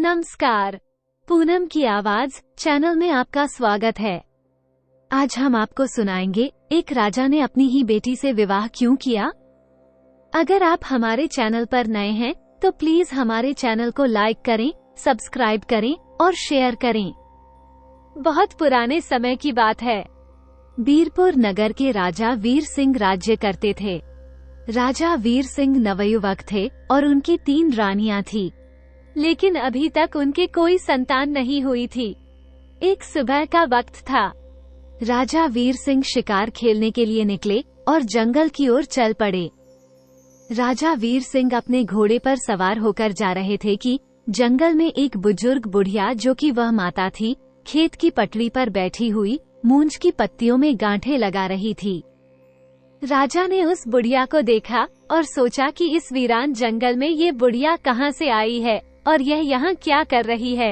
नमस्कार, पूनम की आवाज चैनल में आपका स्वागत है। आज हम आपको सुनाएंगे एक राजा ने अपनी ही बेटी से विवाह क्यों किया। अगर आप हमारे चैनल पर नए हैं तो प्लीज हमारे चैनल को लाइक करें, सब्सक्राइब करें और शेयर करें। बहुत पुराने समय की बात है। बीरपुर नगर के राजा वीर सिंह राज्य करते थे। राजा वीर सिंह नवयुवक थे और उनकी 3 रानियां थी, लेकिन अभी तक उनके कोई संतान नहीं हुई थी। एक सुबह का वक्त था। राजा वीर सिंह शिकार खेलने के लिए निकले और जंगल की ओर चल पड़े। राजा वीर सिंह अपने घोड़े पर सवार होकर जा रहे थे कि जंगल में एक बुजुर्ग बुढ़िया, जो कि वह माता थी, खेत की पटरी पर बैठी हुई मूंज की पत्तियों में गांठें लगा रही थी। राजा ने उस बुढ़िया को देखा और सोचा कि इस वीरान जंगल में ये बुढ़िया कहाँ से आई है और यह यहाँ क्या कर रही है।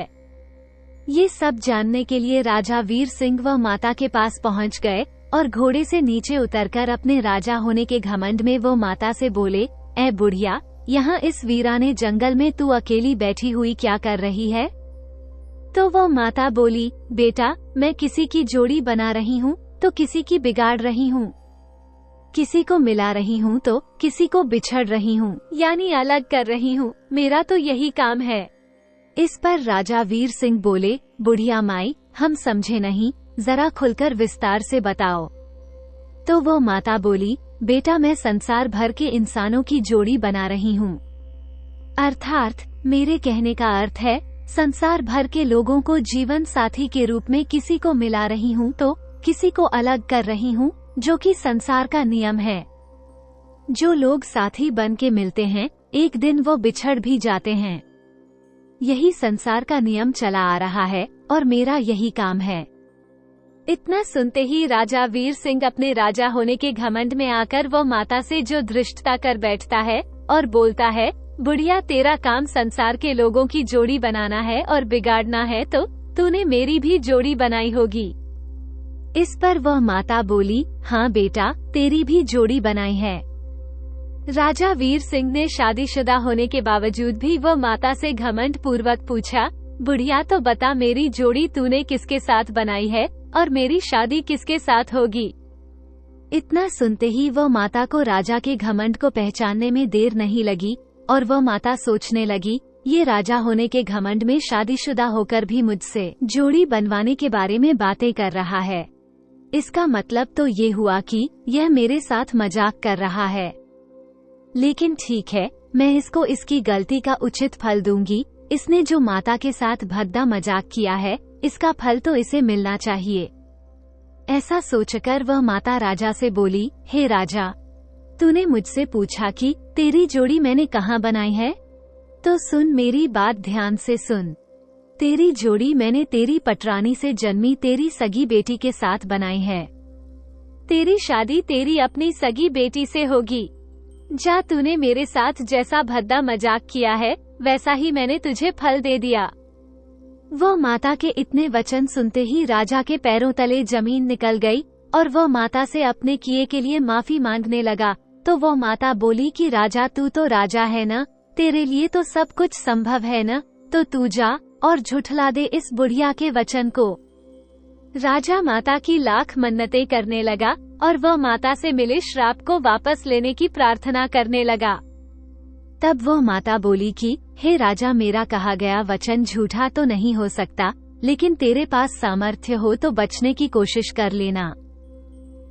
ये सब जानने के लिए राजा वीर सिंह व माता के पास पहुँच गए और घोड़े से नीचे उतरकर अपने राजा होने के घमंड में वो माता से बोले, ऐ बुढ़िया, यहाँ इस वीराने जंगल में तू अकेली बैठी हुई क्या कर रही है। तो वो माता बोली, बेटा, मैं किसी की जोड़ी बना रही हूँ तो किसी की बिगाड़ रही हूँ, किसी को मिला रही हूँ तो किसी को बिछड़ रही हूँ, यानी अलग कर रही हूँ। मेरा तो यही काम है। इस पर राजा वीर सिंह बोले, बुढ़िया माई, हम समझे नहीं, जरा खुलकर विस्तार से बताओ। तो वो माता बोली, बेटा, मैं संसार भर के इंसानों की जोड़ी बना रही हूँ। अर्थात मेरे कहने का अर्थ है, संसार भर के लोगों को जीवन साथी के रूप में किसी को मिला रही हूँ तो किसी को अलग कर रही हूँ, जो कि संसार का नियम है। जो लोग साथी बन के मिलते हैं, एक दिन वो बिछड़ भी जाते हैं। यही संसार का नियम चला आ रहा है और मेरा यही काम है। इतना सुनते ही राजा वीर सिंह अपने राजा होने के घमंड में आकर वो माता से जो धृष्टता कर बैठता है और बोलता है, बुढ़िया, तेरा काम संसार के लोगों की जोड़ी बनाना है और बिगाड़ना है, तो तूने मेरी भी जोड़ी बनाई होगी। इस पर वह माता बोली, हाँ बेटा, तेरी भी जोड़ी बनाई है। राजा वीर सिंह ने शादीशुदा होने के बावजूद भी वह माता से घमंड पूर्वक पूछा, बुढ़िया, तो बता, मेरी जोड़ी तूने किसके साथ बनाई है और मेरी शादी किसके साथ होगी। इतना सुनते ही वह माता को राजा के घमंड को पहचानने में देर नहीं लगी और वह माता सोचने लगी, ये राजा होने के घमंड में शादीशुदा होकर भी मुझसे जोड़ी बनवाने के बारे में बातें कर रहा है। इसका मतलब तो ये हुआ कि यह मेरे साथ मजाक कर रहा है। लेकिन ठीक है, मैं इसको इसकी गलती का उचित फल दूंगी। इसने जो माता के साथ भद्दा मजाक किया है, इसका फल तो इसे मिलना चाहिए। ऐसा सोचकर वह माता राजा से बोली, हे राजा, तूने मुझसे पूछा कि तेरी जोड़ी मैंने कहाँ बनाई है, तो सुन, मेरी बात ध्यान से सुन। तेरी जोड़ी मैंने तेरी पटरानी से जन्मी तेरी सगी बेटी के साथ बनाई है। तेरी शादी तेरी अपनी सगी बेटी से होगी। जा, तूने मेरे साथ जैसा भद्दा मजाक किया है, वैसा ही मैंने तुझे फल दे दिया। वह माता के इतने वचन सुनते ही राजा के पैरों तले जमीन निकल गई और वह माता से अपने किए के लिए माफी मांगने लगा। तो वह माता बोली कि राजा, तू तो राजा है ना, तेरे लिए तो सब कुछ संभव है ना, तो तू जा और झुठला दे इस बुढ़िया के वचन को। राजा माता की लाख मन्नतें करने लगा और वह माता से मिले श्राप को वापस लेने की प्रार्थना करने लगा। तब वह माता बोली कि हे राजा, मेरा कहा गया वचन झूठा तो नहीं हो सकता, लेकिन तेरे पास सामर्थ्य हो तो बचने की कोशिश कर लेना।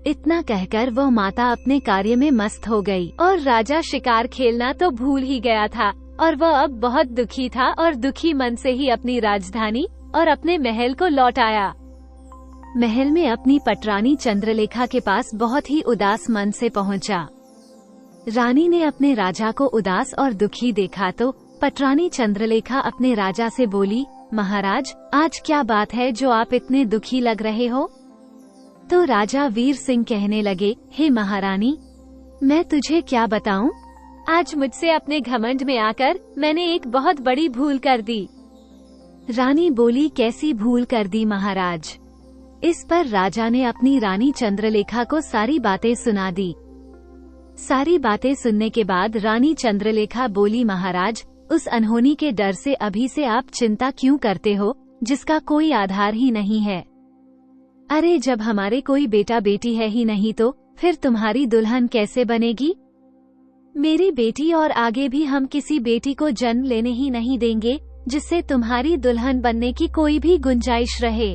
इतना कहकर वह माता अपने कार्य में मस्त हो गई और राजा शिकार खेलना तो भूल ही गया था और वह अब बहुत दुखी था और दुखी मन से ही अपनी राजधानी और अपने महल को लौट आया। महल में अपनी पटरानी चंद्रलेखा के पास बहुत ही उदास मन से पहुंचा। रानी ने अपने राजा को उदास और दुखी देखा तो पटरानी चंद्रलेखा अपने राजा से बोली, महाराज, आज क्या बात है जो आप इतने दुखी लग रहे हो। तो राजा वीर सिंह कहने लगे, हे महारानी, मैं तुझे क्या बताऊं, आज मुझसे अपने घमंड में आकर मैंने एक बहुत बड़ी भूल कर दी। रानी बोली, कैसी भूल कर दी महाराज। इस पर राजा ने अपनी रानी चंद्रलेखा को सारी बातें सुना दी। सारी बातें सुनने के बाद रानी चंद्रलेखा बोली, महाराज, उस अनहोनी के डर से अभी से आप चिंता क्यों करते हो, जिसका कोई आधार ही नहीं है? अरे जब हमारे कोई बेटा बेटी है ही नहीं तो फिर तुम्हारी दुल्हन कैसे बनेगी? मेरी बेटी और आगे भी हम किसी बेटी को जन्म लेने ही नहीं देंगे जिससे तुम्हारी दुल्हन बनने की कोई भी गुंजाइश रहे।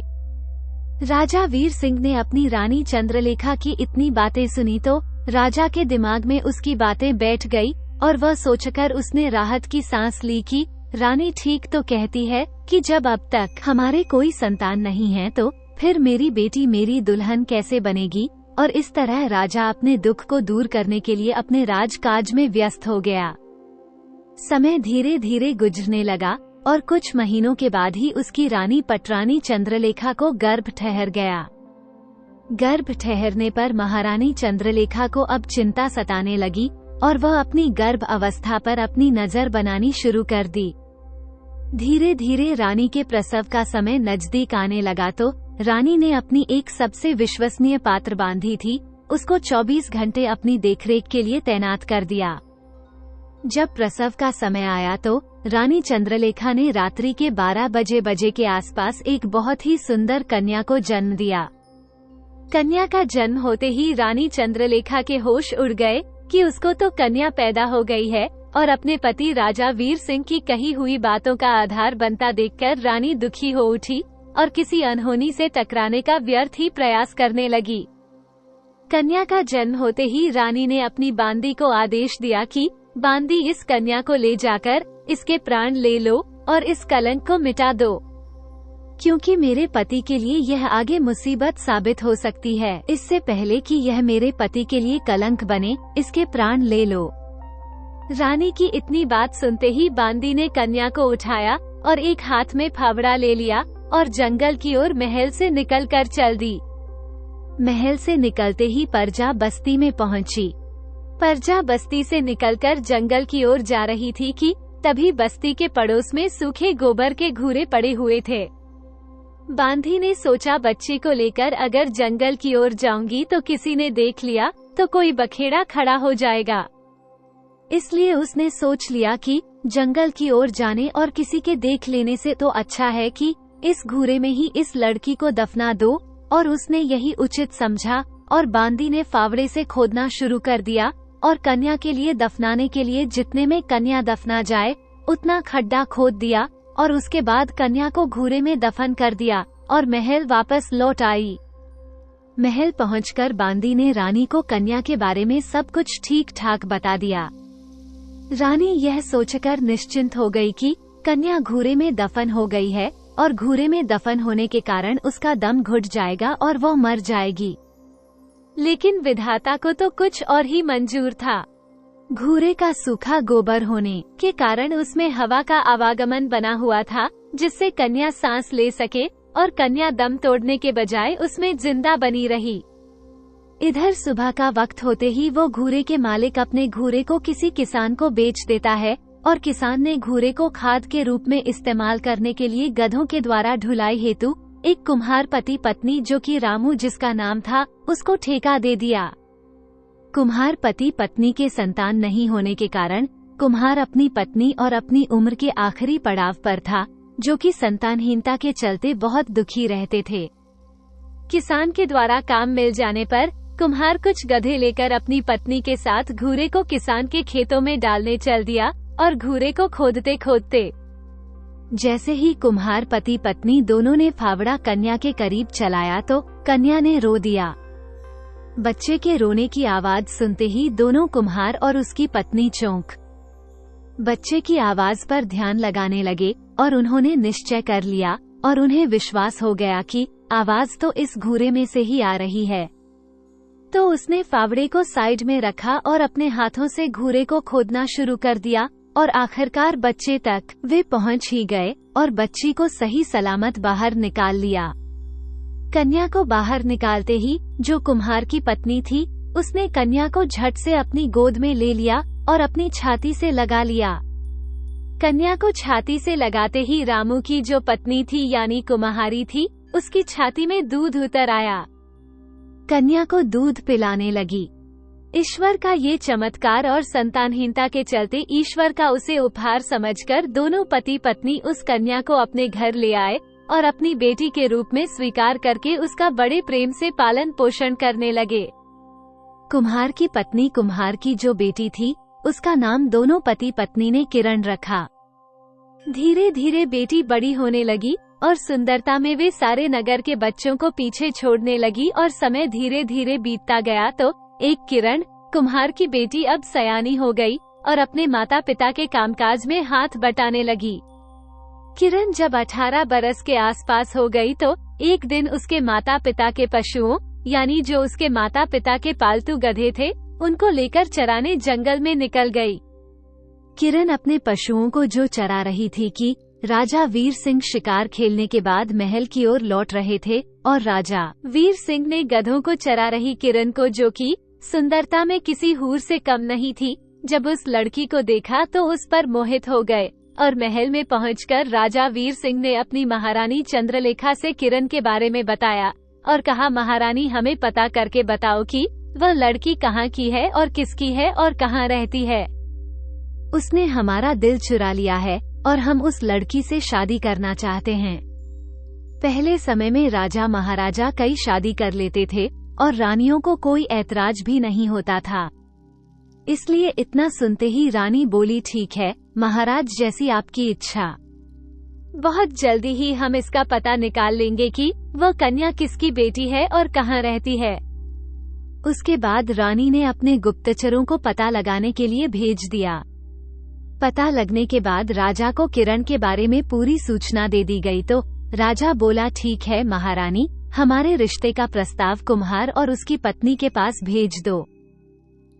राजा वीर सिंह ने अपनी रानी चंद्रलेखा की इतनी बातें सुनी तो राजा के दिमाग में उसकी बातें बैठ गई और वह सोचकर उसने राहत की सांस ली कि रानी ठीक तो कहती है कि जब अब तक हमारे कोई संतान नहीं है तो फिर मेरी बेटी मेरी दुल्हन कैसे बनेगी। और इस तरह राजा अपने दुख को दूर करने के लिए अपने राजकाज में व्यस्त हो गया। समय धीरे धीरे गुजरने लगा और कुछ महीनों के बाद ही उसकी रानी पटरानी चंद्रलेखा को गर्भ ठहर गया। गर्भ ठहरने पर महारानी चंद्रलेखा को अब चिंता सताने लगी और वह अपनी गर्भ अवस्था पर अपनी नजर बनानी शुरू कर दी। धीरे धीरे रानी के प्रसव का समय नजदीक आने लगा तो रानी ने अपनी एक सबसे विश्वसनीय पात्र बांधी थी, उसको 24 घंटे अपनी देखरेख के लिए तैनात कर दिया। जब प्रसव का समय आया तो रानी चंद्रलेखा ने रात्रि के 12 बजे के आसपास एक बहुत ही सुंदर कन्या को जन्म दिया। कन्या का जन्म होते ही रानी चंद्रलेखा के होश उड़ गए कि उसको तो कन्या पैदा हो गई है, और अपने पति राजा वीर सिंह की कही हुई बातों का आधार बनता देखकर रानी दुखी हो उठी और किसी अनहोनी से टकराने का व्यर्थ ही प्रयास करने लगी। कन्या का जन्म होते ही रानी ने अपनी बांदी को आदेश दिया कि बांदी, इस कन्या को ले जाकर इसके प्राण ले लो और इस कलंक को मिटा दो, क्योंकि मेरे पति के लिए यह आगे मुसीबत साबित हो सकती है। इससे पहले कि यह मेरे पति के लिए कलंक बने, इसके प्राण ले लो। रानी की इतनी बात सुनते ही बांदी ने कन्या को उठाया और एक हाथ में फावड़ा ले लिया और जंगल की ओर महल से निकलकर चल दी। महल से निकलते ही परजा बस्ती में पहुंची। परजा बस्ती से निकलकर जंगल की ओर जा रही थी कि तभी बस्ती के पड़ोस में सूखे गोबर के घूरे पड़े हुए थे। बांदी ने सोचा, बच्चे को लेकर अगर जंगल की ओर जाऊंगी तो किसी ने देख लिया तो कोई बखेड़ा खड़ा हो जाएगा। इसलिए उसने सोच लिया कि जंगल की ओर जाने और किसी के देख लेने से तो अच्छा है कि इस घूरे में ही इस लड़की को दफना दो, और उसने यही उचित समझा और बांदी ने फावड़े से खोदना शुरू कर दिया और कन्या के लिए दफनाने के लिए जितने में कन्या दफना जाए उतना खड्डा खोद दिया और उसके बाद कन्या को घूरे में दफन कर दिया और महल वापस लौट आई। महल पहुंचकर बांदी ने रानी को कन्या के बारे में सब कुछ ठीक ठाक बता दिया। रानी यह सोचकर निश्चिंत हो गई कि कन्या घूरे में दफन हो गई है और घूरे में दफन होने के कारण उसका दम घुट जाएगा और वो मर जाएगी। लेकिन विधाता को तो कुछ और ही मंजूर था। घूरे का सूखा गोबर होने के कारण उसमें हवा का आवागमन बना हुआ था, जिससे कन्या सांस ले सके, और कन्या दम तोड़ने के बजाय उसमें जिंदा बनी रही। इधर सुबह का वक्त होते ही वो घूरे के मालिक अपने घूरे को किसी किसान को बेच देता है और किसान ने घूरे को खाद के रूप में इस्तेमाल करने के लिए गधों के द्वारा ढुलाई हेतु एक कुम्हार पति पत्नी, जो कि रामू जिसका नाम था, उसको ठेका दे दिया। कुम्हार पति पत्नी के संतान नहीं होने के कारण कुम्हार अपनी पत्नी और अपनी उम्र के आखिरी पड़ाव पर था, जो कि संतानहीनता के चलते बहुत दुखी रहते थे। किसान के द्वारा काम मिल जाने पर कुम्हार कुछ गधे लेकर अपनी पत्नी के साथ घूरे को किसान के खेतों में डालने चल दिया और घूरे को खोदते खोदते जैसे ही कुम्हार पति पत्नी दोनों ने फावड़ा कन्या के करीब चलाया तो कन्या ने रो दिया। बच्चे के रोने की आवाज सुनते ही दोनों कुम्हार और उसकी पत्नी चौंक बच्चे की आवाज पर ध्यान लगाने लगे और उन्होंने निश्चय कर लिया और उन्हें विश्वास हो गया कि आवाज तो इस घूरे में से ही आ रही है। तो उसने फावड़े को साइड में रखा और अपने हाथों से घूरे को खोदना शुरू कर दिया और आखिरकार बच्चे तक वे पहुंच ही गए और बच्ची को सही सलामत बाहर निकाल लिया। कन्या को बाहर निकालते ही जो कुम्हार की पत्नी थी, उसने कन्या को झट से अपनी गोद में ले लिया और अपनी छाती से लगा लिया। कन्या को छाती से लगाते ही रामू की जो पत्नी थी यानी कुम्हारी थी, उसकी छाती में दूध उतर आया। कन्या को दूध पिलाने लगी। ईश्वर का ये चमत्कार और संतानहीनता के चलते ईश्वर का उसे उपहार समझकर दोनों पति पत्नी उस कन्या को अपने घर ले आए और अपनी बेटी के रूप में स्वीकार करके उसका बड़े प्रेम से पालन पोषण करने लगे। कुम्हार की पत्नी कुम्हार की जो बेटी थी, उसका नाम दोनों पति पत्नी ने किरण रखा। धीरे धीरे बेटी बड़ी होने लगी और सुंदरता में वे सारे नगर के बच्चों को पीछे छोड़ने लगी और समय धीरे धीरे बीतता गया तो एक किरण, कुम्हार की बेटी, अब सयानी हो गई और अपने माता पिता के कामकाज में हाथ बटाने लगी। किरण जब 18 बरस के आसपास हो गई तो एक दिन उसके माता पिता के पशुओं, यानी जो उसके माता पिता के पालतू गधे थे, उनको लेकर चराने जंगल में निकल गई। किरण अपने पशुओं को जो चरा रही थी कि राजा वीर सिंह शिकार खेलने के बाद महल की ओर लौट रहे थे और राजा वीर सिंह ने गधों को चरा रही किरण को, जो कि सुंदरता में किसी हूर से कम नहीं थी, जब उस लड़की को देखा तो उस पर मोहित हो गए और महल में पहुंचकर राजा वीर सिंह ने अपनी महारानी चंद्रलेखा से किरण के बारे में बताया और कहा, महारानी, हमें पता करके बताओ कि वह लड़की कहाँ की है और किसकी है और कहाँ रहती है। उसने हमारा दिल चुरा लिया है और हम उस लड़की से शादी करना चाहते हैं। पहले समय में राजा महाराजा कई शादी कर लेते थे और रानियों को कोई ऐतराज भी नहीं होता था, इसलिए इतना सुनते ही रानी बोली, ठीक है महाराज, जैसी आपकी इच्छा। बहुत जल्दी ही हम इसका पता निकाल लेंगे कि वह कन्या किसकी बेटी है और कहाँ रहती है। उसके बाद रानी ने अपने गुप्तचरों को पता लगाने के लिए भेज दिया। पता लगने के बाद राजा को किरण के बारे में पूरी सूचना दे दी गई तो राजा बोला, ठीक है महारानी, हमारे रिश्ते का प्रस्ताव कुम्हार और उसकी पत्नी के पास भेज दो।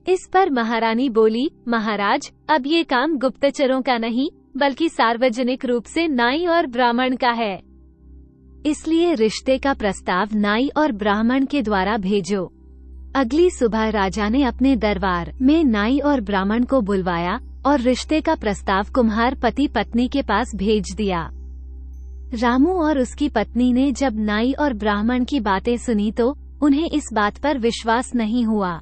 इस पर महारानी बोली, महाराज, अब ये काम गुप्तचरों का नहीं बल्कि सार्वजनिक रूप से नाई और ब्राह्मण का है, इसलिए रिश्ते का प्रस्ताव नाई और ब्राह्मण के द्वारा भेजो। अगली सुबह राजा ने अपने दरबार में नाई और ब्राह्मण को बुलवाया और रिश्ते का प्रस्ताव कुम्हार पति पत्नी के पास भेज दिया। रामू और उसकी पत्नी ने जब नाई और ब्राह्मण की बातें सुनी तो उन्हें इस बात पर विश्वास नहीं हुआ।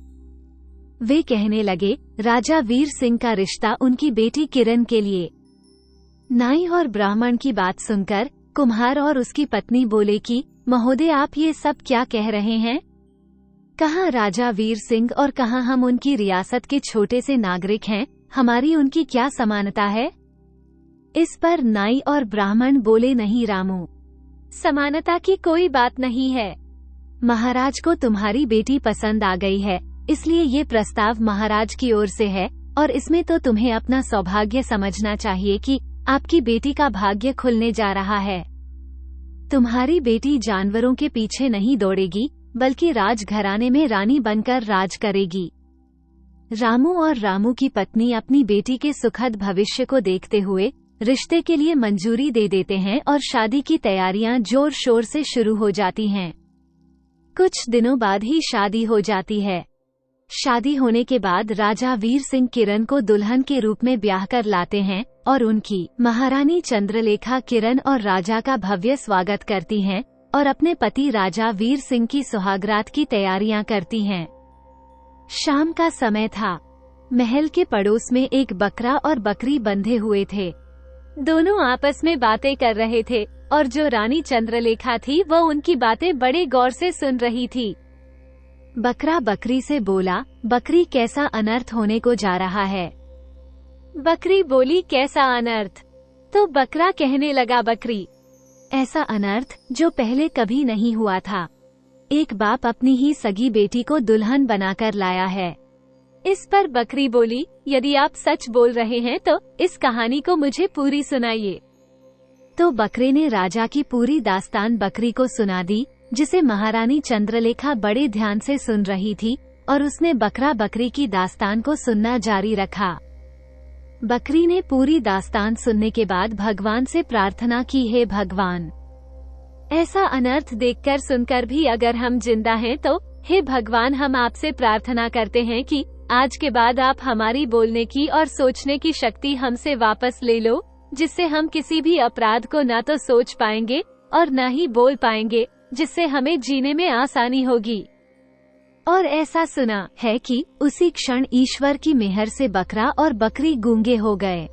वे कहने लगे, राजा वीर सिंह का रिश्ता उनकी बेटी किरण के लिए। नाई और ब्राह्मण की बात सुनकर कुम्हार और उसकी पत्नी बोले कि महोदय, आप ये सब क्या कह रहे हैं? कहाँ राजा वीर सिंह और कहाँ हम उनकी रियासत के छोटे से नागरिक हैं, हमारी उनकी क्या समानता है? इस पर नाई और ब्राह्मण बोले, नहीं रामू, समानता की कोई बात नहीं है। महाराज को तुम्हारी बेटी पसंद आ गई है, इसलिए ये प्रस्ताव महाराज की ओर से है और इसमें तो तुम्हें अपना सौभाग्य समझना चाहिए कि आपकी बेटी का भाग्य खुलने जा रहा है। तुम्हारी बेटी जानवरों के पीछे नहीं दौड़ेगी बल्कि राजघराने में रानी बनकर राज करेगी। रामू और रामू की पत्नी अपनी बेटी के सुखद भविष्य को देखते हुए रिश्ते के लिए मंजूरी दे देते हैं और शादी की तैयारियां जोर शोर से शुरू हो जाती हैं। कुछ दिनों बाद ही शादी हो जाती है। शादी होने के बाद राजा वीर सिंह किरण को दुल्हन के रूप में ब्याह कर लाते हैं और उनकी महारानी चंद्रलेखा किरण और राजा का भव्य स्वागत करती हैं और अपने पति राजा वीर सिंह की सुहागरात की तैयारियां करती हैं। शाम का समय था। महल के पड़ोस में एक बकरा और बकरी बंधे हुए थे। दोनों आपस में बातें कर रहे थे और जो रानी चंद्रलेखा थी वह उनकी बातें बड़े गौर से सुन रही थी। बकरा बकरी से बोला, बकरी, कैसा अनर्थ होने को जा रहा है? बकरी बोली, कैसा अनर्थ? तो बकरा कहने लगा, बकरी, ऐसा अनर्थ जो पहले कभी नहीं हुआ था। एक बाप अपनी ही सगी बेटी को दुल्हन बनाकर लाया है। इस पर बकरी बोली, यदि आप सच बोल रहे हैं तो इस कहानी को मुझे पूरी सुनाइए। तो बकरे ने राजा की पूरी दास्तान बकरी को सुना दी, जिसे महारानी चंद्रलेखा बड़े ध्यान से सुन रही थी और उसने बकरा बकरी की दास्तान को सुनना जारी रखा। बकरी ने पूरी दास्तान सुनने के बाद भगवान से प्रार्थना की, हे भगवान, ऐसा अनर्थ देखकर सुनकर भी अगर हम जिंदा हैं तो हे भगवान, हम आपसे प्रार्थना करते हैं कि आज के बाद आप हमारी बोलने की और सोचने की शक्ति हमसे वापस ले लो, जिससे हम किसी भी अपराध को न तो सोच पाएंगे और न ही बोल पाएंगे, जिससे हमें जीने में आसानी होगी। और ऐसा सुना है कि उसी क्षण ईश्वर की मेहर से बकरा और बकरी गूंगे हो गए।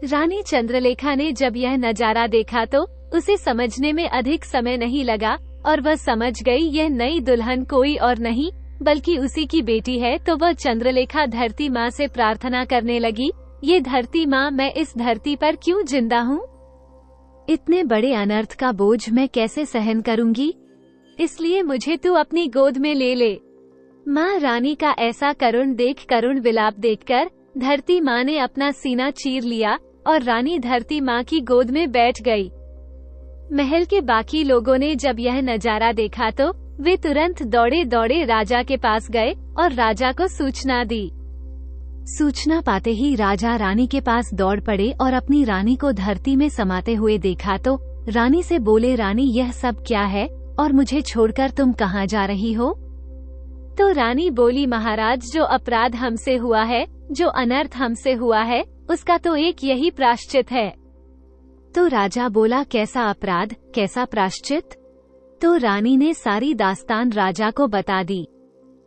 रानी चंद्रलेखा ने जब यह नजारा देखा तो उसे समझने में अधिक समय नहीं लगा और वह समझ गई यह नई दुल्हन कोई और नहीं बल्कि उसी की बेटी है। तो वह चंद्रलेखा धरती माँ से प्रार्थना करने लगी, ये धरती माँ, मैं इस धरती पर क्यों जिंदा हूँ? इतने बड़े अनर्थ का बोझ मैं कैसे सहन करूंगी? इसलिए मुझे तू अपनी गोद में ले ले। माँ रानी का ऐसा करुण विलाप देखकर धरती माँ ने अपना सीना चीर लिया और रानी धरती माँ की गोद में बैठ गई। महल के बाकी लोगों ने जब यह नजारा देखा तो वे तुरंत दौड़े दौड़े राजा के पास गए और राजा को सूचना दी। सूचना पाते ही राजा रानी के पास दौड़ पड़े और अपनी रानी को धरती में समाते हुए देखा तो रानी से बोले, रानी यह सब क्या है और मुझे छोड़कर तुम कहाँ जा रही हो? तो रानी बोली, महाराज, जो अपराध हमसे हुआ है, जो अनर्थ हमसे हुआ है, उसका तो एक यही प्रायश्चित है। तो राजा बोला, कैसा अपराध, कैसा प्रायश्चित? तो रानी ने सारी दास्तान राजा को बता दी।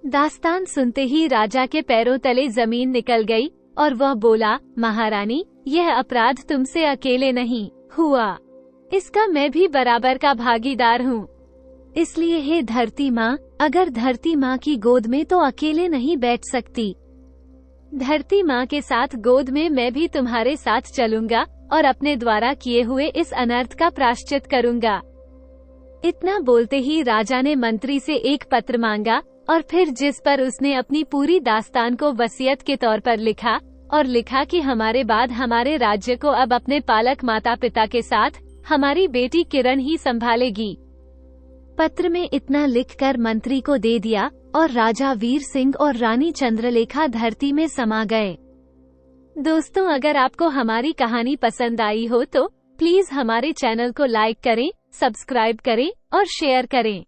दास्तान सुनते ही राजा के पैरों तले जमीन निकल गई और वह बोला, महारानी, यह अपराध तुमसे अकेले नहीं हुआ, इसका मैं भी बराबर का भागीदार हूँ। इसलिए हे धरती माँ, अगर धरती माँ की गोद में तो अकेले नहीं बैठ सकती। धरती माँ के साथ गोद में मैं भी तुम्हारे साथ चलूंगा और अपने द्वारा किए हुए इस अनर्थ का प्रायश्चित करूंगा। इतना बोलते ही राजा ने मंत्री से एक पत्र मांगा और फिर जिस पर उसने अपनी पूरी दास्तान को वसीयत के तौर पर लिखा और लिखा कि हमारे बाद हमारे राज्य को अब अपने पालक माता पिता के साथ हमारी बेटी किरण ही संभालेगी। पत्र में इतना लिखकर मंत्री को दे दिया और राजा वीर सिंह और रानी चंद्रलेखा धरती में समा गए। दोस्तों, अगर आपको हमारी कहानी पसंद आई हो तो प्लीज हमारे चैनल को लाइक करें, सब्सक्राइब करें और शेयर करें।